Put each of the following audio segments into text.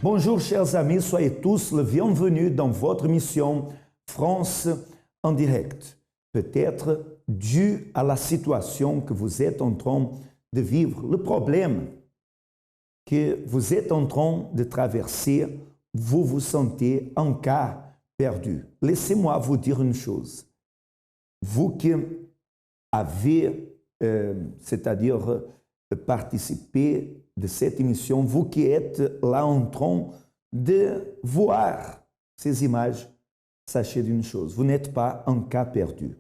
Bonjour chers amis, soyez tous le bienvenue dans votre mission France en direct. Peut-être dû à la situation que vous êtes en train de vivre, le problème que vous êtes en train de traverser, vous vous sentez en cas perdu. Laissez-moi vous dire une chose. Vous qui avez, c'est-à-dire participé de cette émission, vous qui êtes là en train de voir ces images, sachez d'une chose, vous n'êtes pas en cas perdu.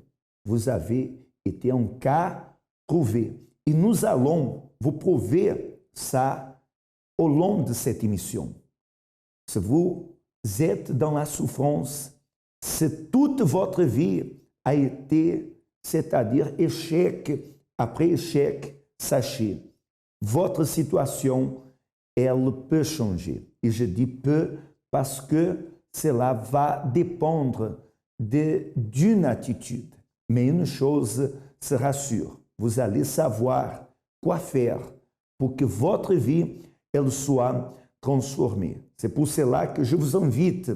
Vous avez été en cas trouvé. Et nous allons vous prouver ça au long de cette émission. Si vous êtes dans la souffrance, si toute votre vie a été, c'est-à-dire échec après échec, sachez, votre situation, elle peut changer. Et je dis peut parce que cela va dépendre d'une attitude. Mais une chose sera sûre, vous allez savoir quoi faire pour que votre vie, elle soit transformée. C'est pour cela que je vous invite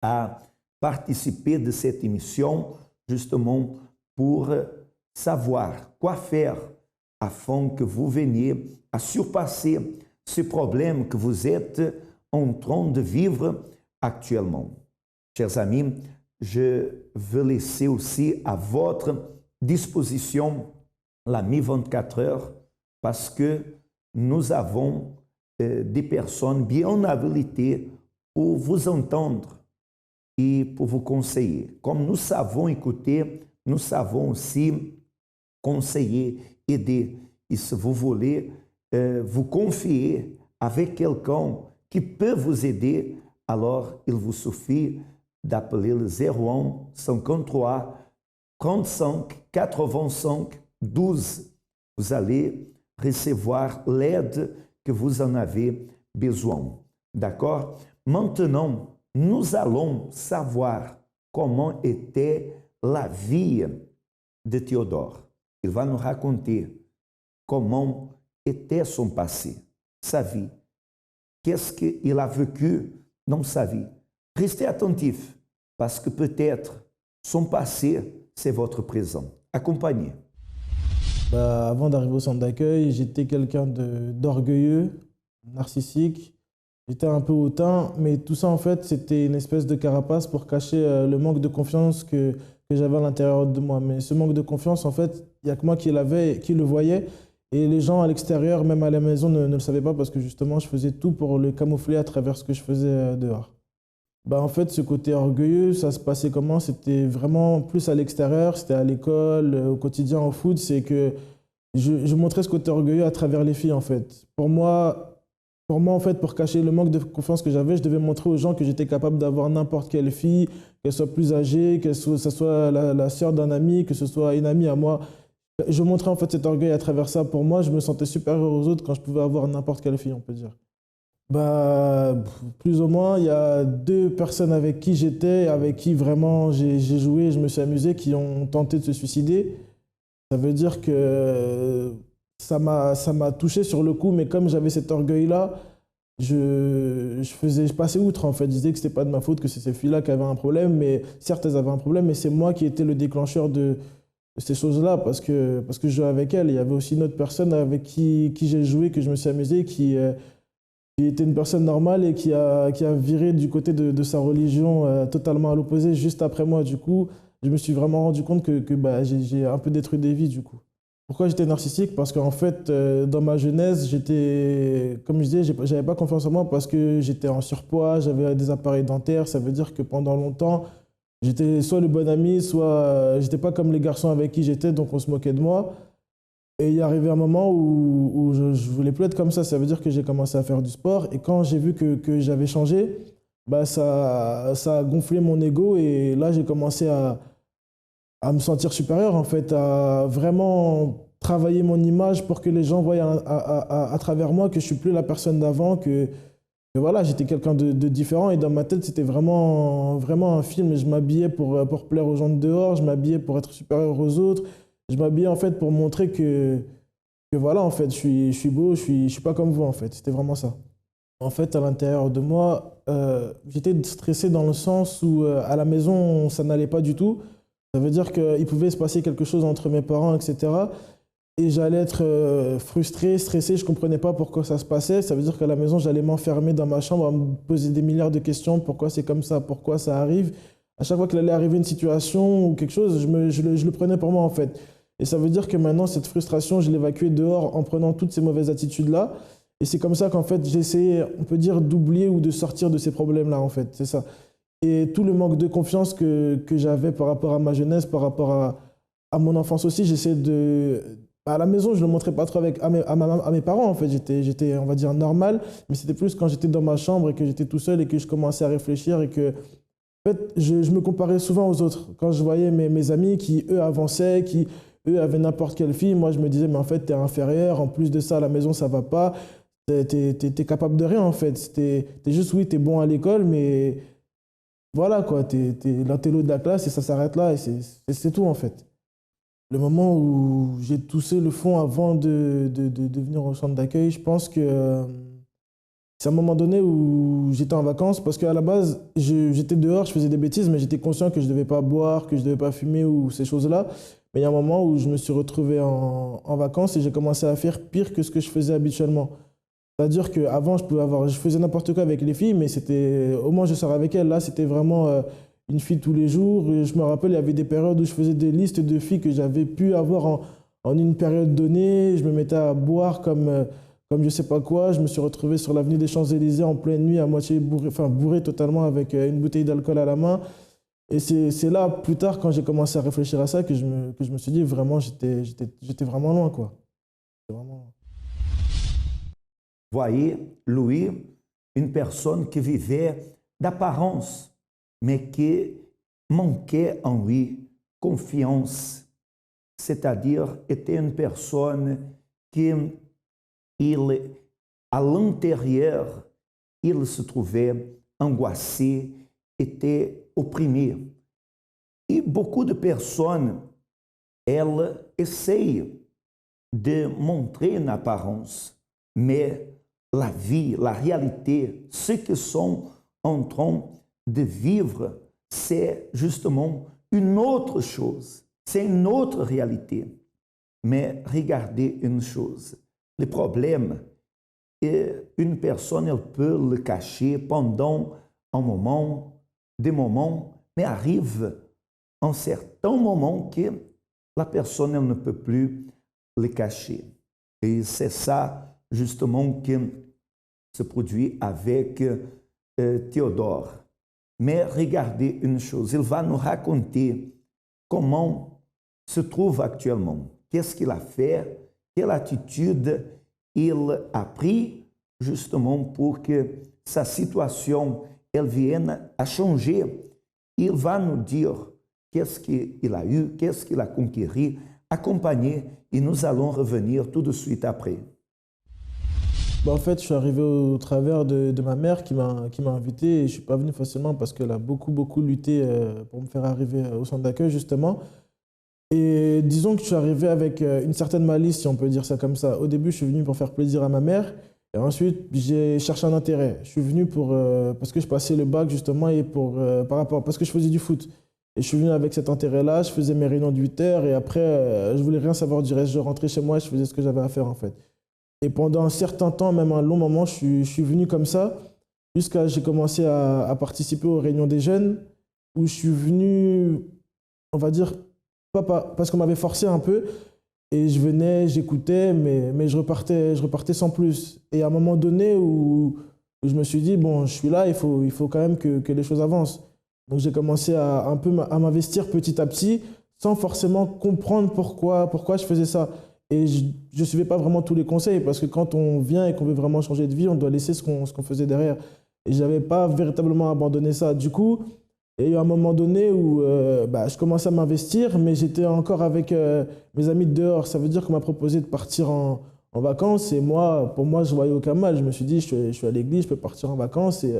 à participer de cette émission, justement pour savoir quoi faire afin que vous veniez à surpasser ce problème que vous êtes en train de vivre actuellement. Chers amis, je veux laisser aussi à votre disposition la Mi 24 heures parce que nous avons des personnes bien habilitées pour vous entendre et pour vous conseiller. Comme nous savons écouter, nous savons aussi conseiller, aider. Et si vous voulez vous confier avec quelqu'un qui peut vous aider, alors il vous suffit d'appeler le 01 53 35 85 12. Vous allez recevoir l'aide que vous en avez besoin. D'accord? Maintenant, nous allons savoir comment était la vie de Théodore. Il va nous raconter comment était son passé, sa vie. Qu'est-ce qu'il a vécu dans sa vie. Restez attentifs parce que peut-être son passé, c'est votre présent. Accompagnez. Avant d'arriver au centre d'accueil, j'étais quelqu'un d'orgueilleux, narcissique. J'étais un peu hautain, mais tout ça, en fait, c'était une espèce de carapace pour cacher le manque de confiance que j'avais à l'intérieur de moi. Mais ce manque de confiance, en fait, il n'y a que moi qui l'avais, qui le voyais. Et les gens à l'extérieur, même à la maison, ne le savaient pas parce que justement, je faisais tout pour le camoufler à travers ce que je faisais dehors. En fait, ce côté orgueilleux, ça se passait comment? C'était vraiment plus à l'extérieur, c'était à l'école, au quotidien, au foot. C'est que je montrais ce côté orgueilleux à travers les filles, en fait. Pour moi, en fait, pour cacher le manque de confiance que j'avais, je devais montrer aux gens que j'étais capable d'avoir n'importe quelle fille, qu'elle soit plus âgée, que ce soit la sœur d'un ami, que ce soit une amie à moi. Je montrais en fait cet orgueil à travers ça. Pour moi, je me sentais supérieur aux autres quand je pouvais avoir n'importe quelle fille, on peut dire. Plus ou moins, il y a 2 personnes avec qui j'étais, avec qui vraiment j'ai joué, je me suis amusé, qui ont tenté de se suicider. Ça veut dire que ça m'a touché sur le coup, mais comme j'avais cet orgueil-là, je passais outre en fait. Je disais que c'était pas de ma faute, que c'est ces filles-là qui avaient un problème, mais certes elles avaient un problème, mais c'est moi qui étais le déclencheur de ces choses-là parce que je jouais avec elles. Il y avait aussi une autre personne avec qui j'ai joué, que je me suis amusé, qui était une personne normale et qui a viré du côté de sa religion totalement à l'opposé juste après moi. Du coup, je me suis vraiment rendu compte que j'ai un peu détruit des vies du coup. Pourquoi j'étais narcissique? Parce qu'en fait, dans ma jeunesse, comme je disais, j'avais pas confiance en moi parce que j'étais en surpoids, j'avais des appareils dentaires. Ça veut dire que pendant longtemps, j'étais soit le bon ami, soit j'étais pas comme les garçons avec qui j'étais, donc on se moquait de moi. Et il est arrivé un moment où je voulais plus être comme ça. Ça veut dire que j'ai commencé à faire du sport. Et quand j'ai vu que j'avais changé, ça a gonflé mon ego. Et là, j'ai commencé à me sentir supérieur, en fait, à vraiment travailler mon image pour que les gens voient à travers moi que je suis plus la personne d'avant, que voilà, j'étais quelqu'un de différent. Et dans ma tête, c'était vraiment, vraiment un film. Je m'habillais pour plaire aux gens de dehors, je m'habillais pour être supérieur aux autres. Je m'habillais en fait pour montrer que voilà, en fait, je suis beau, je suis pas comme vous, en fait. C'était vraiment ça. En fait, à l'intérieur de moi, j'étais stressé dans le sens où à la maison, ça n'allait pas du tout. Ça veut dire qu'il pouvait se passer quelque chose entre mes parents, etc. Et j'allais être frustré, stressé, je ne comprenais pas pourquoi ça se passait. Ça veut dire qu'à la maison, j'allais m'enfermer dans ma chambre à me poser des milliards de questions. Pourquoi c'est comme ça? Pourquoi ça arrive? À chaque fois qu'il allait arriver une situation ou quelque chose, je le prenais pour moi en fait. Et ça veut dire que maintenant, cette frustration, je l'évacuais dehors en prenant toutes ces mauvaises attitudes-là. Et c'est comme ça qu'en fait, j'ai essayé, on peut dire, d'oublier ou de sortir de ces problèmes-là en fait. C'est ça. Et tout le manque de confiance que j'avais par rapport à ma jeunesse, par rapport à mon enfance aussi, j'essaie de... À la maison, je ne le montrais pas trop à mes parents, en fait. J'étais, on va dire, normal, mais c'était plus quand j'étais dans ma chambre et que j'étais tout seul et que je commençais à réfléchir et que, en fait, je me comparais souvent aux autres. Quand je voyais mes amis qui, eux, avançaient, qui, eux, avaient n'importe quelle fille, moi, je me disais, mais en fait, t'es inférieur, en plus de ça, à la maison, ça va pas, t'es capable de rien, en fait. T'es juste, oui, t'es bon à l'école, mais voilà, quoi, t'es l'intello de la classe et ça s'arrête là et c'est tout, en fait. Le moment où j'ai toussé le fond avant de venir au centre d'accueil, je pense que c'est un moment donné où j'étais en vacances parce qu'à la base, j'étais dehors, je faisais des bêtises, mais j'étais conscient que je ne devais pas boire, que je ne devais pas fumer ou ces choses-là. Mais il y a un moment où je me suis retrouvé en vacances et j'ai commencé à faire pire que ce que je faisais habituellement. C'est-à-dire qu'avant, je faisais n'importe quoi avec les filles, mais c'était, au moins je sors avec elles. Là, c'était vraiment une fille tous les jours. Et je me rappelle, il y avait des périodes où je faisais des listes de filles que j'avais pu avoir en une période donnée. Je me mettais à boire comme je sais pas quoi. Je me suis retrouvé sur l'avenue des Champs-Élysées en pleine nuit, à moitié bourré, enfin bourré totalement avec une bouteille d'alcool à la main. Et c'est là, plus tard, quand j'ai commencé à réfléchir à ça, que je me suis dit, vraiment, j'étais vraiment loin, quoi. J'étais vraiment loin. Voyez, Louis, une personne qui vivait d'apparence, mais qui manquait en lui confiance, c'est-à-dire était une personne qui, à l'intérieur, il se trouvait angoissé, était opprimé. Et beaucoup de personnes, elles essayent de montrer une apparence, mais la vie, la réalité, ce qu'ils sont en train de vivre, c'est justement une autre chose, c'est une autre réalité. Mais regardez une chose, le problème est une personne, elle peut le cacher pendant un moment, des moments, mais arrive un certain moment que la personne elle ne peut plus le cacher. Et c'est ça justement qui se produit avec Théodore. Mais regardez une chose, il va nous raconter comment se trouve actuellement, qu'est-ce qu'il a fait, quelle attitude il a pris justement pour que sa situation elle vienne à changer. Il va nous dire qu'est-ce qu'il a eu, qu'est-ce qu'il a conquis, accompagné, et nous allons revenir tout de suite après. Bah, en fait, je suis arrivé au travers de ma mère qui m'a invité et je ne suis pas venu facilement parce qu'elle a beaucoup, beaucoup lutté pour me faire arriver au centre d'accueil, justement. Et disons que je suis arrivé avec une certaine malice, si on peut dire ça comme ça. Au début, je suis venu pour faire plaisir à ma mère et ensuite, j'ai cherché un intérêt. Je suis venu parce que je passais le bac, justement, et parce que je faisais du foot. Et je suis venu avec cet intérêt-là, je faisais mes réunions de 8 heures et après, je voulais rien savoir du reste. Je rentrais chez moi et je faisais ce que j'avais à faire, en fait. Et pendant un certain temps, même un long moment, je suis venu comme ça, jusqu'à j'ai commencé à participer aux réunions des jeunes, où je suis venu, on va dire, pas parce qu'on m'avait forcé un peu, et je venais, j'écoutais, mais je repartais sans plus. Et à un moment donné où je me suis dit, bon, je suis là, il faut quand même que les choses avancent. Donc j'ai commencé un peu à m'investir petit à petit, sans forcément comprendre pourquoi je faisais ça. Et je ne suivais pas vraiment tous les conseils, parce que quand on vient et qu'on veut vraiment changer de vie, on doit laisser ce qu'on faisait derrière. Et je n'avais pas véritablement abandonné ça. Du coup, il y a eu un moment donné où je commençais à m'investir, mais j'étais encore avec mes amis de dehors. Ça veut dire qu'on m'a proposé de partir en vacances. Et moi, pour moi, je ne voyais aucun mal. Je me suis dit, je suis à l'église, je peux partir en vacances et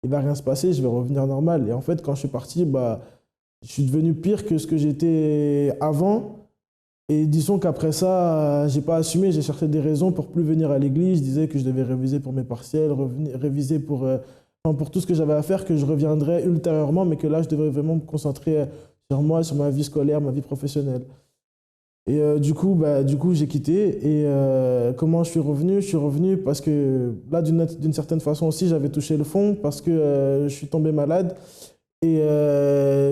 il ne va rien se passer, je vais revenir normal. Et en fait, quand je suis parti, je suis devenu pire que ce que j'étais avant. Et disons qu'après ça, j'ai pas assumé, j'ai cherché des raisons pour plus venir à l'église. Je disais que je devais réviser pour mes partiels, réviser enfin, pour tout ce que j'avais à faire, que je reviendrais ultérieurement, mais que là, je devrais vraiment me concentrer sur moi, sur ma vie scolaire, ma vie professionnelle. Et du coup, j'ai quitté. Et comment je suis revenu? Je suis revenu parce que là, d'une certaine façon aussi, j'avais touché le fond parce que je suis tombé malade. Et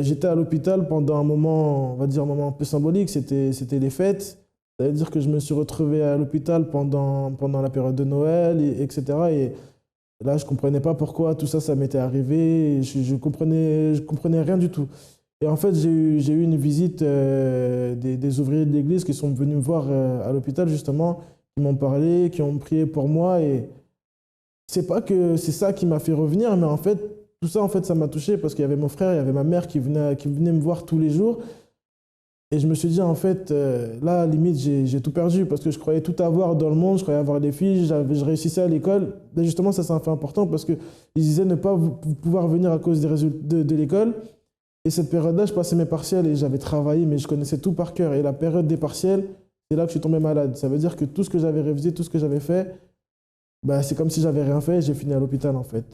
j'étais à l'hôpital pendant un moment, on va dire un moment un peu symbolique, c'était les fêtes. Ça veut dire que je me suis retrouvé à l'hôpital pendant la période de Noël, etc. Et là, je ne comprenais pas pourquoi tout ça, ça m'était arrivé. Et je comprenais rien du tout. Et en fait, j'ai eu une visite des ouvriers de l'église qui sont venus me voir à l'hôpital, justement, qui m'ont parlé, qui ont prié pour moi. Et c'est pas que c'est ça qui m'a fait revenir, mais en fait, tout ça, en fait, ça m'a touché parce qu'il y avait mon frère, il y avait ma mère qui venaient me voir tous les jours. Et je me suis dit, en fait, là, limite, j'ai tout perdu parce que je croyais tout avoir dans le monde, je croyais avoir des filles, je réussissais à l'école. Et justement, ça, c'est un fait important parce qu'ils disaient ne pas pouvoir venir à cause des résultats de l'école. Et cette période-là, je passais mes partiels et j'avais travaillé, mais je connaissais tout par cœur. Et la période des partiels, c'est là que je suis tombé malade. Ça veut dire que tout ce que j'avais révisé, tout ce que j'avais fait, bah, c'est comme si j'avais rien fait et j'ai fini à l'hôpital, en fait.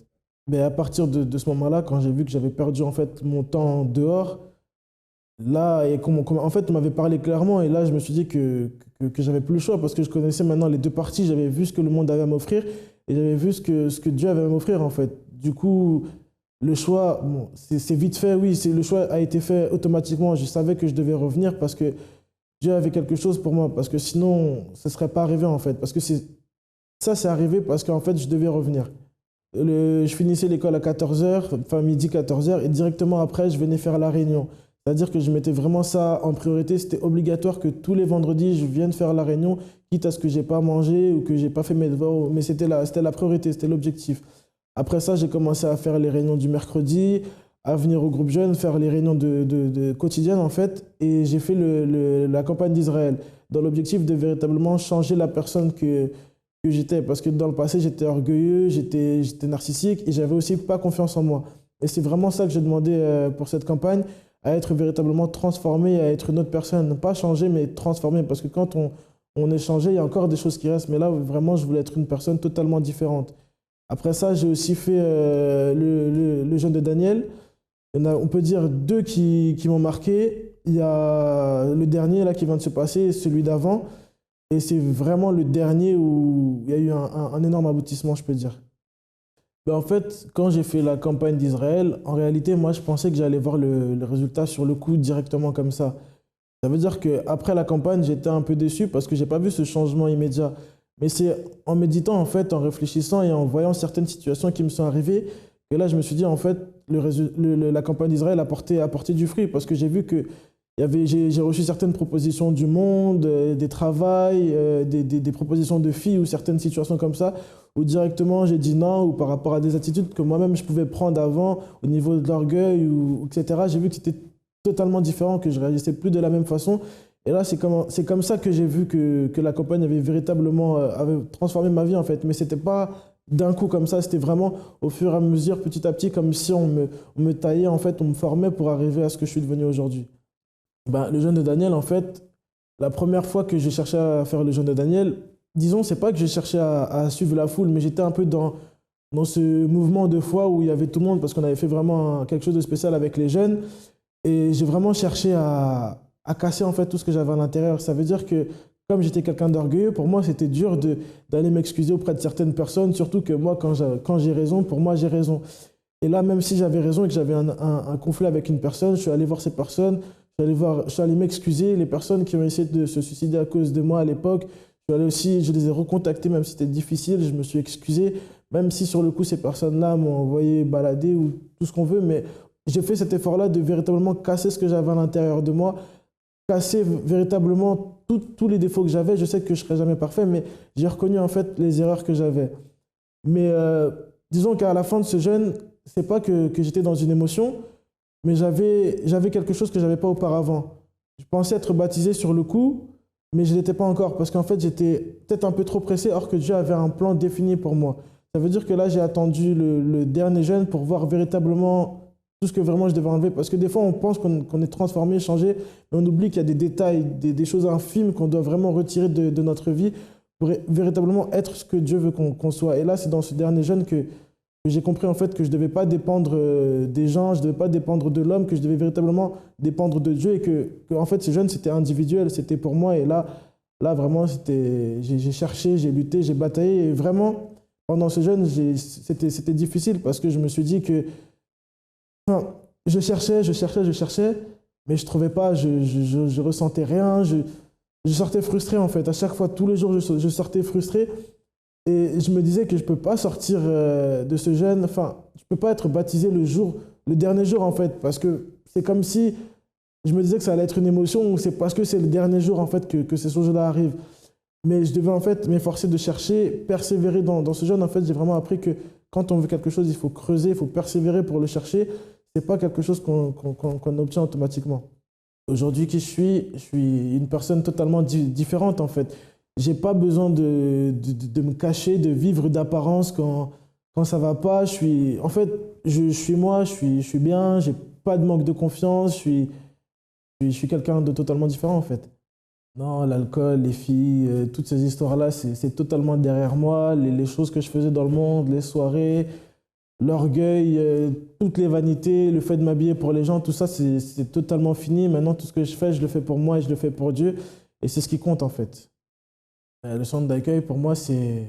Mais à partir de ce moment-là, quand j'ai vu que j'avais perdu en fait mon temps dehors, là, et en fait, on m'avait parlé clairement, et là, je me suis dit que j'avais plus le choix parce que je connaissais maintenant les deux parties, j'avais vu ce que le monde avait à m'offrir et j'avais vu ce que Dieu avait à m'offrir en fait. Du coup, le choix, bon, c'est vite fait, oui, le choix a été fait automatiquement. Je savais que je devais revenir parce que Dieu avait quelque chose pour moi, parce que sinon, ça ne serait pas arrivé en fait. Parce que ça, c'est arrivé parce qu'en fait, je devais revenir. Je finissais l'école à 14h, enfin midi 14h, et directement après, je venais faire la réunion. C'est-à-dire que je mettais vraiment ça en priorité. C'était obligatoire que tous les vendredis, je vienne faire la réunion, quitte à ce que je n'ai pas mangé ou que je n'ai pas fait mes devoirs. Mais c'était la priorité, c'était l'objectif. Après ça, j'ai commencé à faire les réunions du mercredi, à venir au groupe jeune, faire les réunions de quotidiennes en fait. Et j'ai fait la campagne d'Israël dans l'objectif de véritablement changer la personne que j'étais. Parce que dans le passé, j'étais orgueilleux, j'étais narcissique et j'avais aussi pas confiance en moi. Et c'est vraiment ça que j'ai demandé pour cette campagne, à être véritablement transformé, à être une autre personne. Pas changer, mais transformé. Parce que quand on est changé, il y a encore des choses qui restent. Mais là, vraiment, je voulais être une personne totalement différente. Après ça, j'ai aussi fait le jeûne de Daniel. On peut dire deux qui m'ont marqué. Il y a le dernier là, qui vient de se passer, celui d'avant. Et c'est vraiment le dernier où il y a eu un énorme aboutissement, je peux dire. Ben en fait, quand j'ai fait la campagne d'Israël, en réalité, moi, je pensais que j'allais voir le résultat sur le coup directement comme ça. Ça veut dire qu'après la campagne, j'étais un peu déçu parce que je n'ai pas vu ce changement immédiat. Mais c'est en méditant, en fait, en réfléchissant et en voyant certaines situations qui me sont arrivées, que là, je me suis dit, en fait, la campagne d'Israël a porté du fruit parce que j'ai vu que j'ai reçu certaines propositions du monde, des travails, des propositions de filles ou certaines situations comme ça, où directement j'ai dit non, ou par rapport à des attitudes que moi-même je pouvais prendre avant, au niveau de l'orgueil, etc. J'ai vu que c'était totalement différent, que je réagissais plus de la même façon. Et là, c'est comme ça que j'ai vu que la campagne avait véritablement avait transformé ma vie, en fait. Mais ce n'était pas d'un coup comme ça, c'était vraiment au fur et à mesure, petit à petit, comme si on me taillait, en fait, on me formait pour arriver à ce que je suis devenu aujourd'hui. Ben, le jeûne de Daniel, en fait, la première fois que j'ai cherché à faire le jeûne de Daniel, disons, c'est pas que j'ai cherché à suivre la foule, mais j'étais un peu dans ce mouvement de foi où il y avait tout le monde, parce qu'on avait fait vraiment quelque chose de spécial avec les jeunes. Et j'ai vraiment cherché à casser en fait tout ce que j'avais à l'intérieur. Ça veut dire que comme j'étais quelqu'un d'orgueilleux, pour moi c'était dur d'aller m'excuser auprès de certaines personnes, surtout que moi quand j'ai raison, pour moi j'ai raison. Et là, même si j'avais raison et que j'avais un conflit avec une personne, je suis allé voir ces personnes, je suis allé m'excuser. Les personnes qui ont essayé de se suicider à cause de moi à l'époque, je les ai recontactées, même si c'était difficile, je me suis excusé, même si sur le coup ces personnes-là m'ont envoyé balader ou tout ce qu'on veut, mais j'ai fait cet effort-là de véritablement casser ce que j'avais à l'intérieur de moi, casser véritablement tous les défauts que j'avais. Je sais que je ne serai jamais parfait, mais j'ai reconnu en fait les erreurs que j'avais. Mais disons qu'à la fin de ce jeûne, ce n'est pas que j'étais dans une émotion, mais j'avais quelque chose que je n'avais pas auparavant. Je pensais être baptisé sur le coup, mais je ne l'étais pas encore, parce qu'en fait j'étais peut-être un peu trop pressé, or que Dieu avait un plan défini pour moi. Ça veut dire que là j'ai attendu le dernier jeûne pour voir véritablement tout ce que vraiment je devais enlever. Parce que des fois, on pense qu'on est transformé, changé, mais on oublie qu'il y a des détails, des choses infimes qu'on doit vraiment retirer de notre vie pour véritablement être ce que Dieu veut qu'on soit. Et là, c'est dans ce dernier jeûne que j'ai compris en fait que je ne devais pas dépendre des gens, je ne devais pas dépendre de l'homme, que je devais véritablement dépendre de Dieu et que en fait, ce jeûne, c'était individuel, c'était pour moi. Et là vraiment, j'ai cherché, j'ai lutté, j'ai bataillé. Et vraiment, pendant ce jeûne, c'était difficile parce que je me suis dit que enfin, je cherchais, mais je ne trouvais pas, je ressentais rien. Je sortais frustré en fait. À chaque fois, tous les jours, je sortais frustré. Et je me disais que je ne peux pas sortir de ce jeûne, enfin, je ne peux pas être baptisé le dernier jour en fait, parce que c'est comme si je me disais que ça allait être une émotion, ou c'est parce que c'est le dernier jour en fait que ces choses-là arrivent. Mais je devais en fait m'efforcer de chercher, persévérer dans ce jeûne. En fait, j'ai vraiment appris que quand on veut quelque chose, il faut creuser, il faut persévérer pour le chercher. Ce n'est pas quelque chose qu'on obtient automatiquement. Aujourd'hui, qui je suis une personne totalement différente en fait. J'ai pas besoin de me cacher, de vivre d'apparence quand ça va pas. En fait, je suis moi, je suis bien, j'ai pas de manque de confiance, je suis quelqu'un de totalement différent en fait. Non, l'alcool, les filles, toutes ces histoires-là, c'est totalement derrière moi. Les choses que je faisais dans le monde, les soirées, l'orgueil, toutes les vanités, le fait de m'habiller pour les gens, tout ça, c'est totalement fini. Maintenant, tout ce que je le fais pour moi et je le fais pour Dieu. Et c'est ce qui compte en fait. Le centre d'accueil, pour moi, c'est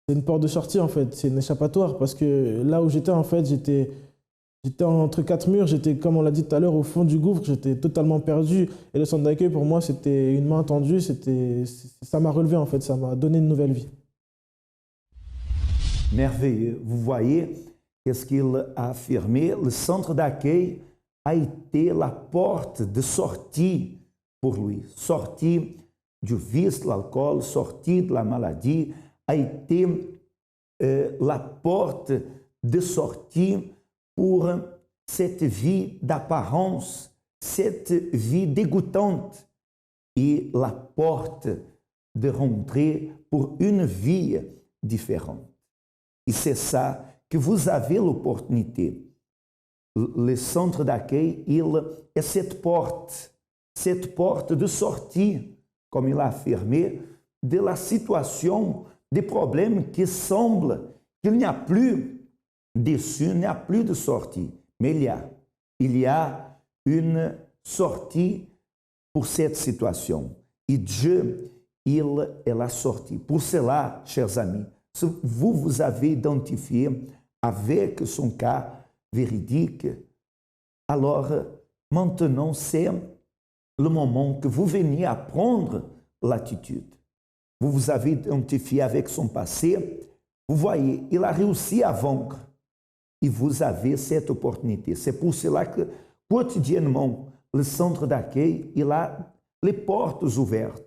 une porte de sortie, en fait. C'est une échappatoire. Parce que là où j'étais, en fait, j'étais entre quatre murs. J'étais, comme on l'a dit tout à l'heure, au fond du gouffre. J'étais totalement perdu. Et le centre d'accueil, pour moi, c'était une main tendue. Ça m'a relevé, en fait. Ça m'a donné une nouvelle vie. Merveilleux. Vous voyez, qu'est-ce qu'il a affirmé? Le centre d'accueil a été la porte de sortie pour lui. Sortie du vice, de l'alcool, sortie de la maladie, a été la porte de sortie pour cette vie d'apparence, cette vie dégoûtante, et la porte de rentrer pour une vie différente. Et c'est ça que vous avez l'opportunité. Le centre d'accueil, il est cette porte de sortie, comme il a affirmé, de la situation, des problèmes qui semblent qu'il n'y a plus d'issue, il n'y a plus de sortie. Mais il y a une sortie pour cette situation. Et Dieu, il est la sortie. Pour cela, chers amis, si vous vous avez identifié avec son cas véridique, alors maintenant c'est le moment que vous veniez à prendre l'attitude. Vous vous avez identifié avec son passé, vous voyez, il a réussi à vaincre et vous avez cette opportunité. C'est pour cela que quotidiennement, le centre d'accueil, il a les portes ouvertes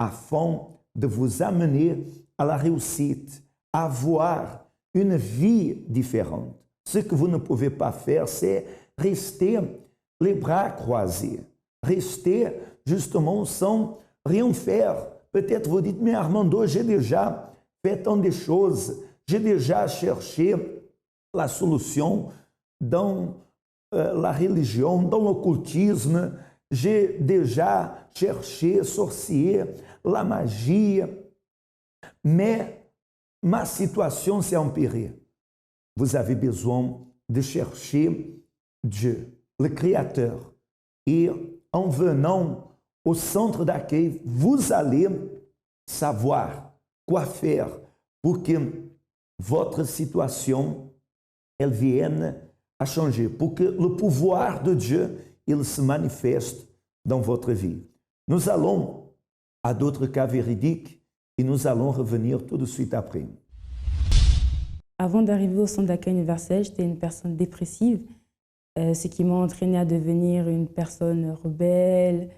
afin de vous amener à la réussite, à avoir une vie différente. Ce que vous ne pouvez pas faire, c'est rester les bras croisés, rester justement sans rien faire. Peut-être vous dites, mais Armando, j'ai déjà fait tant de choses, j'ai déjà cherché la solution dans la religion, dans l'occultisme, j'ai déjà cherché sorcier, la magie, mais ma situation s'est empirée. Vous avez besoin de chercher Dieu, le Créateur. Et en venant au centre d'accueil, vous allez savoir quoi faire pour que votre situation elle vienne à changer, pour que le pouvoir de Dieu il se manifeste dans votre vie. Nous allons à d'autres cas véridiques et nous allons revenir tout de suite après. Avant d'arriver au centre d'accueil universel, j'étais une personne dépressive, ce qui m'a entraînée à devenir une personne rebelle.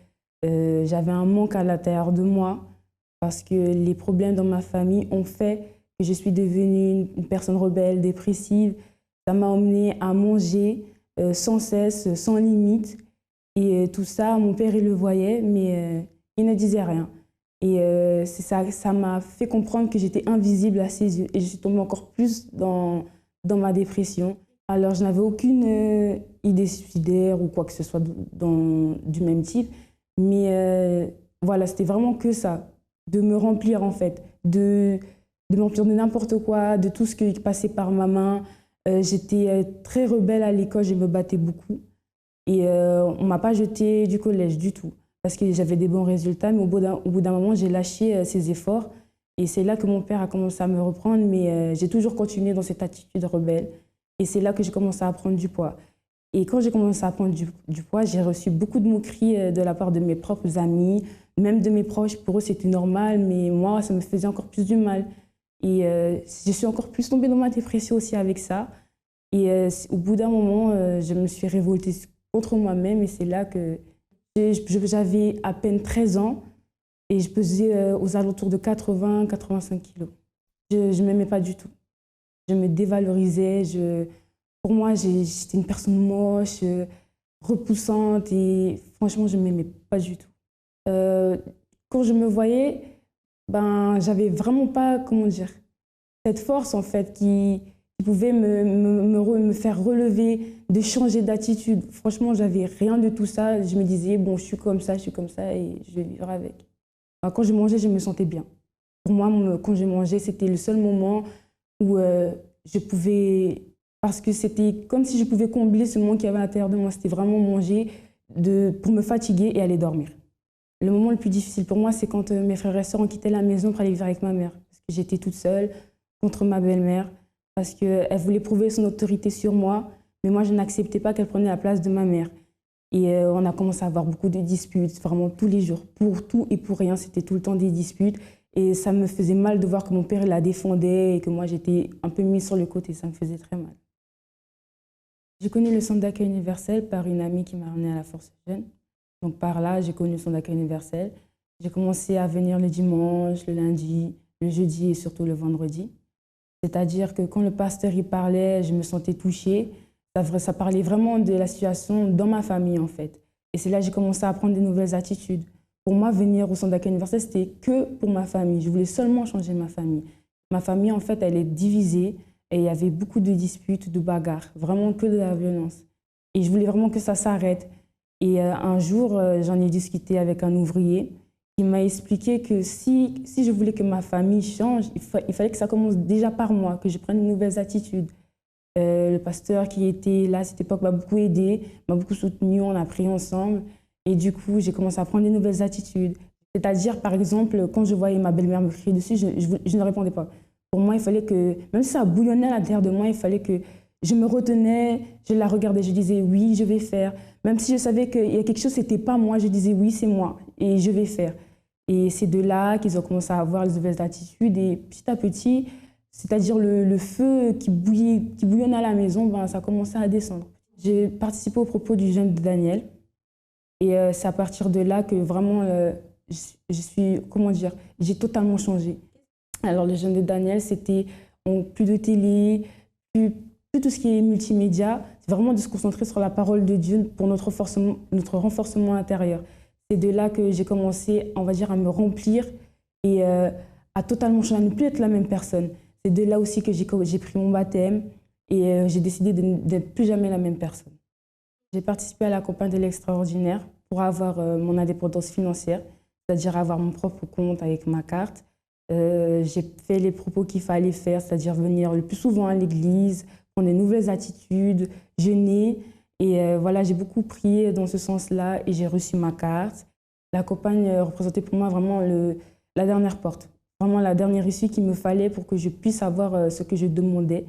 J'avais un manque à l'intérieur de moi parce que les problèmes dans ma famille ont fait que je suis devenue une personne rebelle, dépressive. Ça m'a emmenée à manger sans cesse, sans limite. Et tout ça, mon père, il le voyait, mais il ne disait rien. Et ça m'a fait comprendre que j'étais invisible à ses yeux. Et je suis tombée encore plus dans ma dépression. Alors, je n'avais aucune idée suicidaire ou quoi que ce soit du même type. Mais voilà, c'était vraiment que ça, de me remplir en fait, de me remplir de n'importe quoi, de tout ce qui passait par ma main. J'étais très rebelle à l'école, je me battais beaucoup. Et on ne m'a pas jetée du collège du tout, parce que j'avais des bons résultats. Mais au bout d'un moment, j'ai lâché ces efforts. Et c'est là que mon père a commencé à me reprendre, mais j'ai toujours continué dans cette attitude rebelle. Et c'est là que j'ai commencé à prendre du poids. Et quand j'ai commencé à prendre du poids, j'ai reçu beaucoup de moqueries de la part de mes propres amis, même de mes proches. Pour eux, c'était normal, mais moi, ça me faisait encore plus du mal. Et je suis encore plus tombée dans ma dépression aussi avec ça. Et au bout d'un moment, je me suis révoltée contre moi-même. Et c'est là que j'avais à peine 13 ans et je pesais aux alentours de 80-85 kilos. Je ne m'aimais pas du tout. Je me dévalorisais. Pour moi, j'étais une personne moche, repoussante et franchement, je ne m'aimais pas du tout. Quand je me voyais, ben, j'avais vraiment pas, comment dire, cette force en fait qui pouvait me faire relever, de changer d'attitude. Franchement, j'avais rien de tout ça. Je me disais, bon, je suis comme ça et je vais vivre avec. Ben, quand je mangeais, je me sentais bien. Pour moi, quand je mangeais, c'était le seul moment où je pouvais... Parce que c'était comme si je pouvais combler ce manque qu'il y avait à l'intérieur de moi. C'était vraiment manger pour me fatiguer et aller dormir. Le moment le plus difficile pour moi, c'est quand mes frères et sœurs ont quitté la maison pour aller vivre avec ma mère. Parce que j'étais toute seule contre ma belle-mère. Parce qu'elle voulait prouver son autorité sur moi. Mais moi, je n'acceptais pas qu'elle prenne la place de ma mère. Et on a commencé à avoir beaucoup de disputes, vraiment tous les jours. Pour tout et pour rien, c'était tout le temps des disputes. Et ça me faisait mal de voir que mon père la défendait et que moi, j'étais un peu mise sur le côté. Ça me faisait très mal. J'ai connu le centre d'accueil universel par une amie qui m'a ramenée à la Force Jeune. Donc par là, j'ai connu le centre d'accueil universel. J'ai commencé à venir le dimanche, le lundi, le jeudi et surtout le vendredi. C'est-à-dire que quand le pasteur y parlait, je me sentais touchée. Ça parlait vraiment de la situation dans ma famille en fait. Et c'est là que j'ai commencé à prendre des nouvelles attitudes. Pour moi, venir au centre d'accueil universel, c'était que pour ma famille. Je voulais seulement changer ma famille. Ma famille, en fait, elle est divisée. Et il y avait beaucoup de disputes, de bagarres, vraiment que de la violence. Et je voulais vraiment que ça s'arrête. Et un jour, j'en ai discuté avec un ouvrier qui m'a expliqué que si je voulais que ma famille change, il fallait que ça commence déjà par moi, que je prenne de nouvelles attitudes. Le pasteur qui était là à cette époque m'a beaucoup aidé, m'a beaucoup soutenu, on a prié ensemble. Et du coup, j'ai commencé à prendre des nouvelles attitudes. C'est-à-dire, par exemple, quand je voyais ma belle-mère me crier dessus, je ne répondais pas. Pour moi, il fallait que, même si ça bouillonnait à l'intérieur de moi, il fallait que je me retenais, je la regardais, je disais oui, je vais faire. Même si je savais qu'il y a quelque chose, c'était pas moi, je disais oui, c'est moi et je vais faire. Et c'est de là qu'ils ont commencé à avoir les nouvelles attitudes et petit à petit, c'est-à-dire le feu qui bouillonnait à la maison, ben, ça a commencé à descendre. J'ai participé au propos du jeûne de Daniel et c'est à partir de là que vraiment je suis, comment dire, j'ai totalement changé. Alors, le jeûne de Daniel, c'était plus de télé, plus tout ce qui est multimédia. C'est vraiment de se concentrer sur la parole de Dieu pour notre renforcement intérieur. C'est de là que j'ai commencé, on va dire, à me remplir et à totalement changer, à ne plus être la même personne. C'est de là aussi que j'ai pris mon baptême et j'ai décidé de n'être plus jamais la même personne. J'ai participé à la campagne de l'extraordinaire pour avoir mon indépendance financière, c'est-à-dire avoir mon propre compte avec ma carte. J'ai fait les propos qu'il fallait faire, c'est-à-dire venir le plus souvent à l'église, prendre de nouvelles attitudes, jeûner. Et voilà, j'ai beaucoup prié dans ce sens-là et j'ai reçu ma carte. La campagne représentait pour moi vraiment la dernière porte, vraiment la dernière issue qu'il me fallait pour que je puisse avoir ce que je demandais.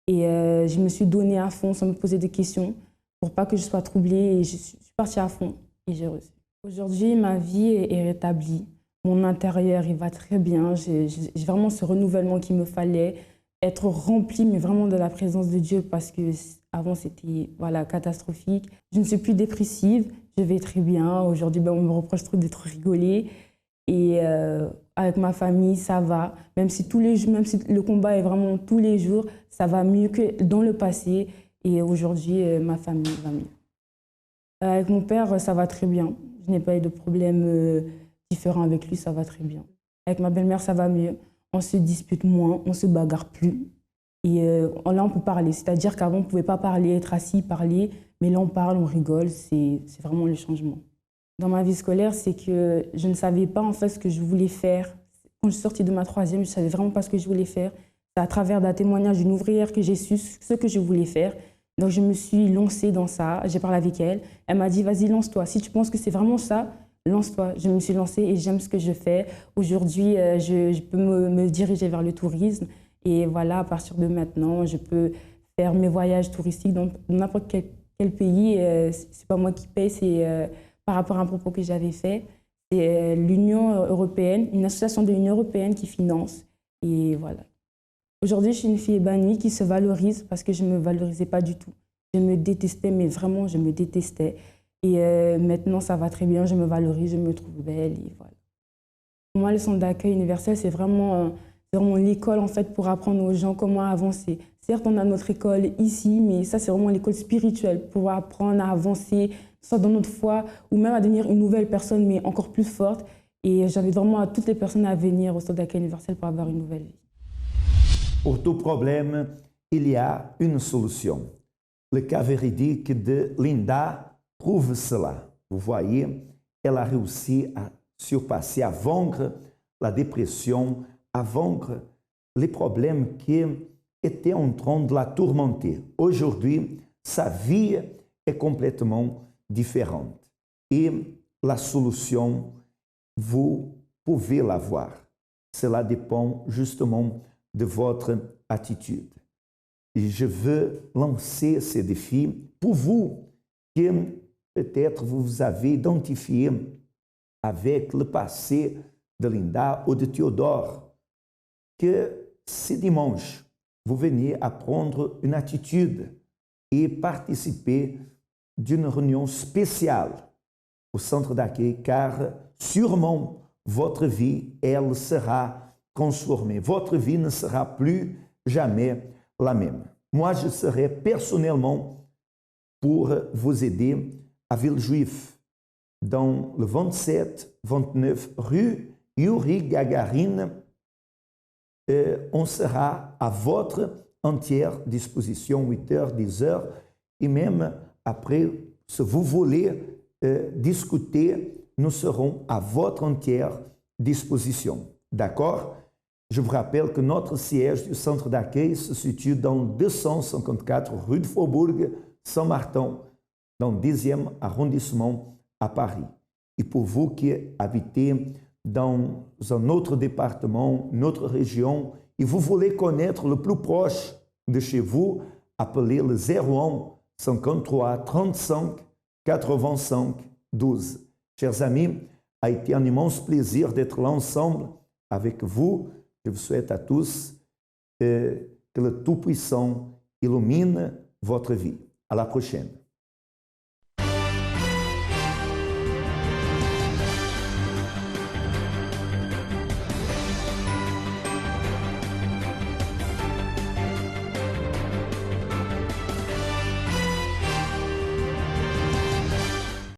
Et je me suis donnée à fond sans me poser de questions pour pas que je sois troublée et je suis partie à fond et j'ai reçu. Aujourd'hui, ma vie est rétablie. Mon intérieur, il va très bien. J'ai vraiment ce renouvellement qu'il me fallait, être remplie, mais vraiment de la présence de Dieu, parce que avant c'était voilà, catastrophique. Je ne suis plus dépressive, je vais très bien. Aujourd'hui, on me reproche trop d'être rigolée. Et avec ma famille, ça va. Même si le combat est vraiment tous les jours, ça va mieux que dans le passé. Et aujourd'hui, ma famille va mieux. Avec mon père, ça va très bien. Je n'ai pas eu de problème différent avec lui, ça va très bien. Avec ma belle-mère, ça va mieux. On se dispute moins, on se bagarre plus. Et là, on peut parler. C'est-à-dire qu'avant, on ne pouvait pas parler, être assis, parler. Mais là, on parle, on rigole. C'est vraiment le changement. Dans ma vie scolaire, c'est que je ne savais pas en fait ce que je voulais faire. Quand je suis sortie de ma troisième, je ne savais vraiment pas ce que je voulais faire. C'est à travers d'un témoignage d'une ouvrière que j'ai su ce que je voulais faire. Donc, je me suis lancée dans ça. J'ai parlé avec elle. Elle m'a dit, vas-y, lance-toi. Si tu penses que c'est vraiment ça, lance-toi. Je me suis lancée et j'aime ce que je fais. Aujourd'hui, je peux me diriger vers le tourisme. Et voilà, à partir de maintenant, je peux faire mes voyages touristiques dans n'importe quel pays. C'est pas moi qui paye, c'est par rapport à un propos que j'avais fait. C'est l'Union européenne, une association de l'Union européenne qui finance. Et voilà. Aujourd'hui, je suis une fille épanouie qui se valorise parce que je ne me valorisais pas du tout. Je me détestais, mais vraiment, je me détestais. Et maintenant, ça va très bien, je me valorise, je me trouve belle. Et voilà. Pour moi, le centre d'accueil universel, c'est vraiment l'école en fait, pour apprendre aux gens comment avancer. Certes, on a notre école ici, mais ça, c'est vraiment l'école spirituelle pour apprendre à avancer, soit dans notre foi, ou même à devenir une nouvelle personne, mais encore plus forte. Et j'invite vraiment à toutes les personnes à venir au centre d'accueil universel pour avoir une nouvelle vie. Pour tout problème, il y a une solution. Le cas véridique de Linda prouve cela. Vous voyez, elle a réussi à surpasser, à vaincre la dépression, à vaincre les problèmes qui étaient en train de la tourmenter. Aujourd'hui, sa vie est complètement différente. Et la solution, vous pouvez la voir. Cela dépend justement de votre attitude. Et je veux lancer ce défi pour vous que peut-être vous avez identifié avec le passé de Linda ou de Théodore, que ce dimanche, vous venez apprendre une attitude et participer d'une réunion spéciale au centre d'accueil, car sûrement votre vie, elle sera transformée. Votre vie ne sera plus jamais la même. Moi, je serai personnellement pour vous aider à Villejuif, dans le 27-29 rue Yuri Gagarin. On sera à votre entière disposition, 8h, 10h, et même après, si vous voulez discuter, nous serons à votre entière disposition. D'accord? Je vous rappelle que notre siège du centre d'accueil se situe dans 254 rue de Faubourg, Saint-Martin, dans le 10e arrondissement à Paris. Et pour vous qui habitez dans un autre département, une autre région, et vous voulez connaître le plus proche de chez vous, appelez le 01 53 35 85 12. Chers amis, a été un immense plaisir d'être là ensemble avec vous. Je vous souhaite à tous que le Tout-Puissant illumine votre vie. À la prochaine.